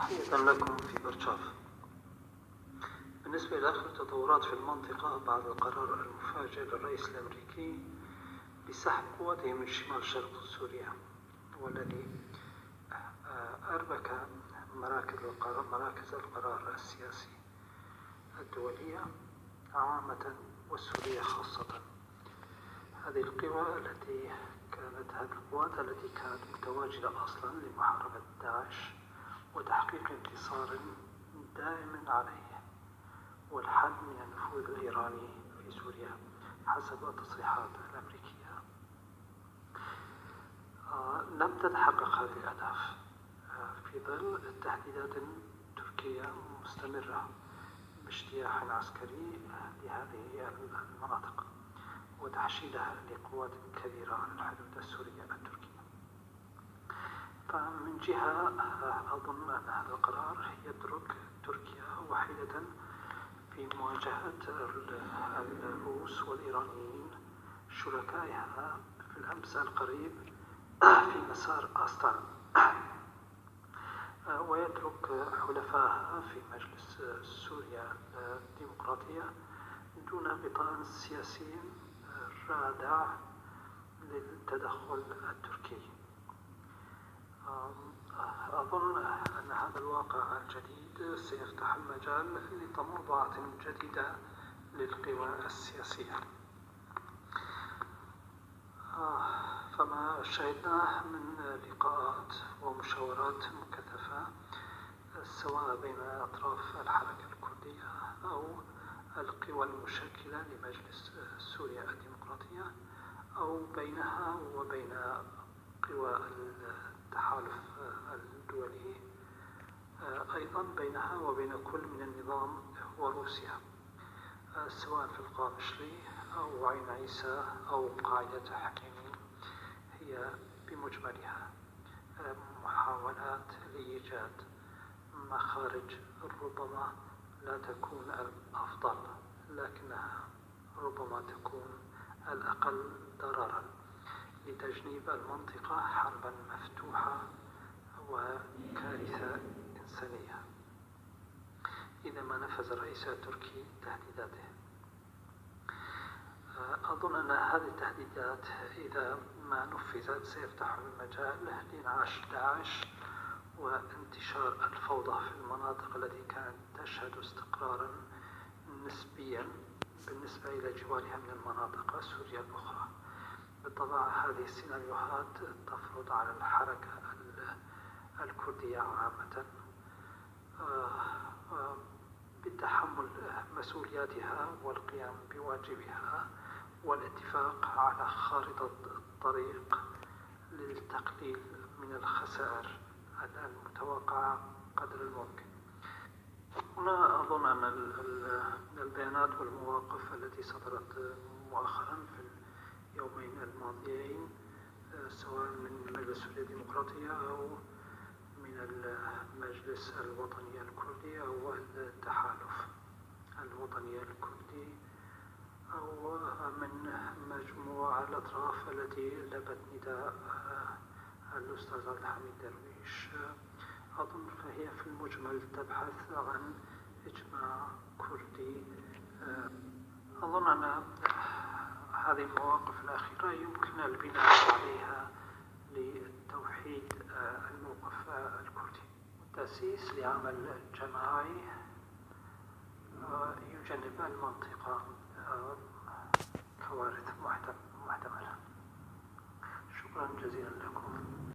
تحية لكم في برشاف. بالنسبة لآخر التطورات في المنطقة بعد القرار المفاجئ للرئيس الأمريكي بسحب قواته من شمال شرق سوريا، والذي أربك مراكز القرار السياسي الدولية عامة والسورية خاصة. هذه القوات التي كانت متواجدة أصلا لمحاربة داعش وتحقيق انتصار دائم عليه والحد من النفوذ الإيراني في سوريا حسب التصريحات الأمريكية. لم تتحقق هذه الأهداف في ظل تهديدات تركية مستمرة باجتياح عسكري لهذه المناطق وتحشيدها لقوات كبيرة على الحدود السورية التركية. فمن جهة أظن أن هذا القرار يترك تركيا وحيدة في مواجهة الروس والإيرانيين شركائها في الأمس القريب في مسار أستانا، ويترك حلفائها في مجلس سوريا الديمقراطية دون غطاء سياسي رادع للتدخل التركي. أظن أن هذا الواقع الجديد سيفتح المجال لتموضعات جديدة للقوى السياسية. فما شهدناه من لقاءات ومشاورات مكثفة سواء بين أطراف الحركة الكردية أو القوى المشكلة لمجلس سوريا الديمقراطية أو بينها وبين قوى التحالف الدولي، أيضا بينها وبين كل من النظام وروسيا سواء في القامشلي أو عين عيسى أو قاعدة حكيمي، هي بمجملها محاولات لإيجاد مخارج ربما لا تكون الأفضل لكنها ربما تكون الأقل ضررا لتجنيب المنطقة حربا مفتوحة وكارثة إنسانية إذا ما نفذ الرئيس التركي تهديداته. أظن أن هذه التهديدات إذا ما نفذت سيفتح المجال لإنعاش داعش وانتشار الفوضى في المناطق التي كانت تشهد استقرارا نسبيا بالنسبة إلى جوارها من المناطق السورية الأخرى. بالطبع هذه السيناريوهات تفرض على الحركة الكردية عامة بتحمل مسؤولياتها والقيام بواجبها والاتفاق على خارطة الطريق للتقليل من الخسائر المتوقعة قدر الممكن. هنا أظن أن البيانات والمواقف التي صدرت مؤخرا في اليومين الماضيين سواء من مجلس سوريا الديمقراطية أو من المجلس الوطني الكردي أو التحالف الوطني الكردي أو من مجموعة الأطراف التي لبت نداء الأستاذ عبد الحميد درويش، أظن فهي في المجمل تبحث عن إجماع كردي. أظن أن هذه المواقف الأخيرة يمكن البناء عليها لتوحيد الموقف الكردي والتأسيس لعمل جماعي يجنب المنطقة كوارث محتملة.